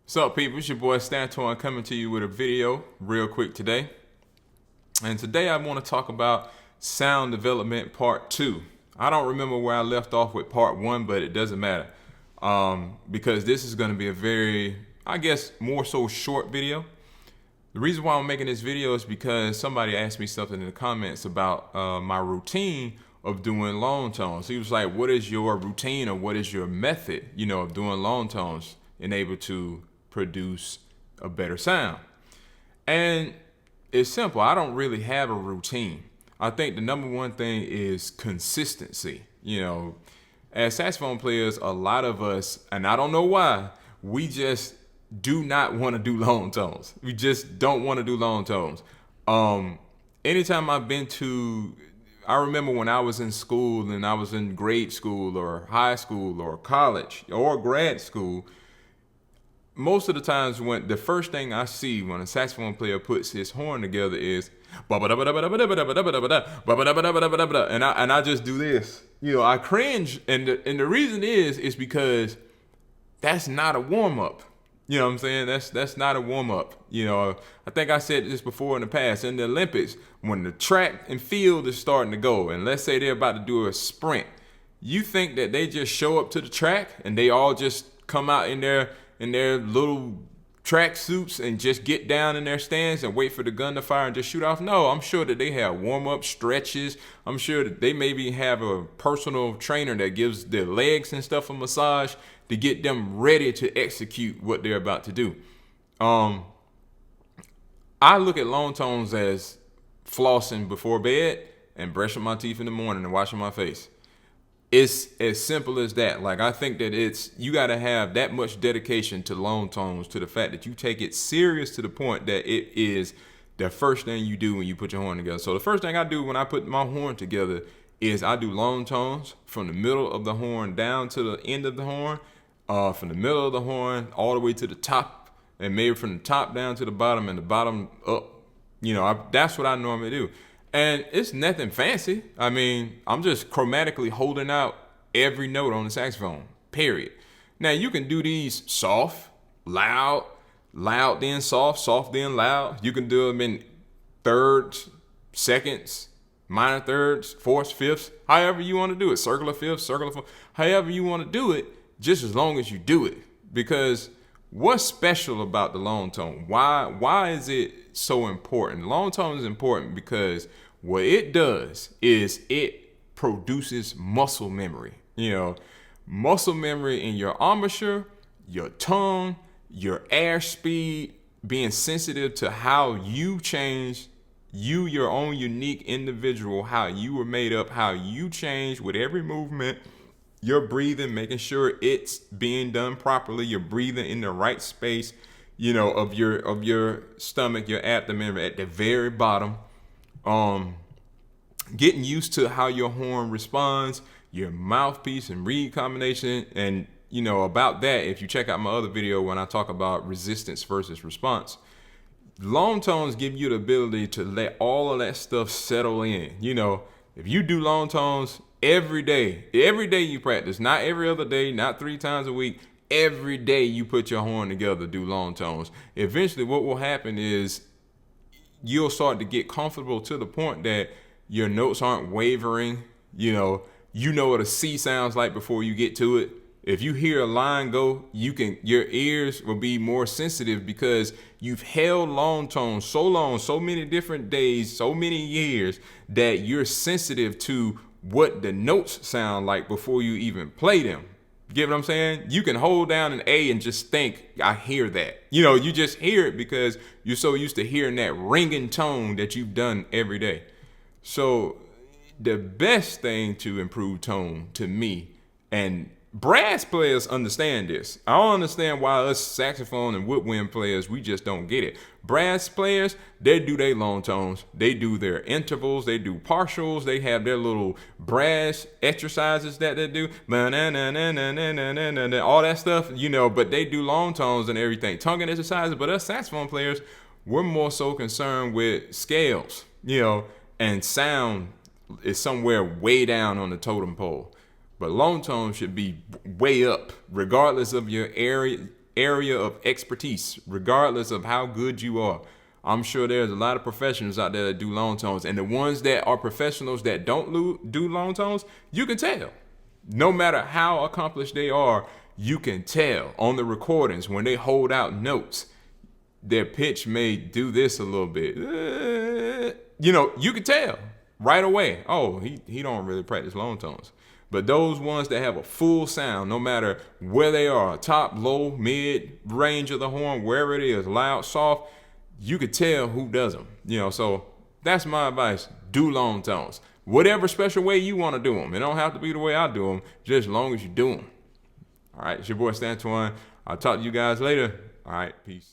What's up, people? It's your boy Stantawn coming to you with a video real quick today. And today I want to talk about sound development part 2. I don't remember where I left off with part 1, but it doesn't matter. Because this is going to be a very, I guess, more so short video. The reason why I'm making this video is because somebody asked me something in the comments about my routine of doing long tones. He was like, what is your routine or what is your method, of doing long tones and able to produce a better sound? And it's simple. I don't really have a routine. I think the number one thing is consistency. As saxophone players, a lot of us, and I don't know why, we just do not want to do long tones. We just don't want to do long tones. Anytime I've been to, I remember when I was in school and I was in grade school or high school or college or grad school, most of the times when the first thing I see when a saxophone player puts his horn together is and I just do this. I cringe, and the reason is because that's not a warm up. You know what I'm saying? That's not a warm up. I think I said this before in the past. In the Olympics, when the track and field is starting to go, and let's say they're about to do a sprint, you think that they just show up to the track and they all just come out in their little track suits and just get down in their stands and wait for the gun to fire and just shoot off? No, I'm sure that they have warm-up stretches. I'm sure that they maybe have a personal trainer that gives their legs and stuff a massage to get them ready to execute what they're about to do. I look at long tones as flossing before bed and brushing my teeth in the morning and washing my face. It's as simple as that. Like, I think that you got to have that much dedication to long tones, to the fact that you take it serious to the point that it is the first thing you do when you put your horn together. So the first thing I do when I put my horn together is I do long tones from the middle of the horn down to the end of the horn, from the middle of the horn all the way to the top, and maybe from the top down to the bottom and the bottom up. That's what I normally do. And it's nothing fancy. I mean, I'm just chromatically holding out every note on the saxophone, period. Now, you can do these soft, loud, loud then soft, soft then loud. You can do them in thirds, seconds, minor thirds, fourths, fifths, however you want to do it. Circular fifths, circular fourths, however you want to do it, just as long as you do it. Because what's special about the long tone? Why is it so important? Long tone is important because what it does is it produces muscle memory. Muscle memory in your embouchure, your tone, your air speed, being sensitive to how you change, your own unique individual, how you were made up, how you change with every movement. You're breathing, making sure it's being done properly. You're breathing in the right space, of your stomach, your abdomen at the very bottom. Getting used to how your horn responds, your mouthpiece and reed combination. And, about that, if you check out my other video when I talk about resistance versus response, long tones give you the ability to let all of that stuff settle in. If you do long tones every day you practice, not every other day, not 3 times a week, every day you put your horn together, do long tones. Eventually what will happen is you'll start to get comfortable to the point that your notes aren't wavering. You know what a C sounds like before you get to it. If you hear a line go, your ears will be more sensitive because you've held long tones so long, so many different days, so many years, that you're sensitive to what the notes sound like before you even play them. Get what I'm saying? You can hold down an A and just think, I hear that. You just hear it because you're so used to hearing that ringing tone that you've done every day. So the best thing to improve tone, to me, and brass players understand this. I don't understand why us saxophone and woodwind players, we just don't get it. Brass players, they do their long tones. They do their intervals. They do partials. They have their little brass exercises that they do. All that stuff, but they do long tones and everything. Tonguing exercises. But us saxophone players, we're more so concerned with scales, and sound is somewhere way down on the totem pole. But long tone should be way up, regardless of your area, area of expertise, regardless of how good you are. I'm sure there's a lot of professionals out there that do long tones, and the ones that are professionals that don't do long tones, you can tell. No matter how accomplished they are, you can tell on the recordings when they hold out notes. Their pitch may do this a little bit. You can tell right away. Oh, he don't really practice long tones. But those ones that have a full sound, no matter where they are, top, low, mid, range of the horn, wherever it is, loud, soft, you could tell who does them. So that's my advice. Do long tones. Whatever special way you want to do them. It don't have to be the way I do them, just as long as you do them. All right, it's your boy Stantawn. I'll talk to you guys later. All right, peace.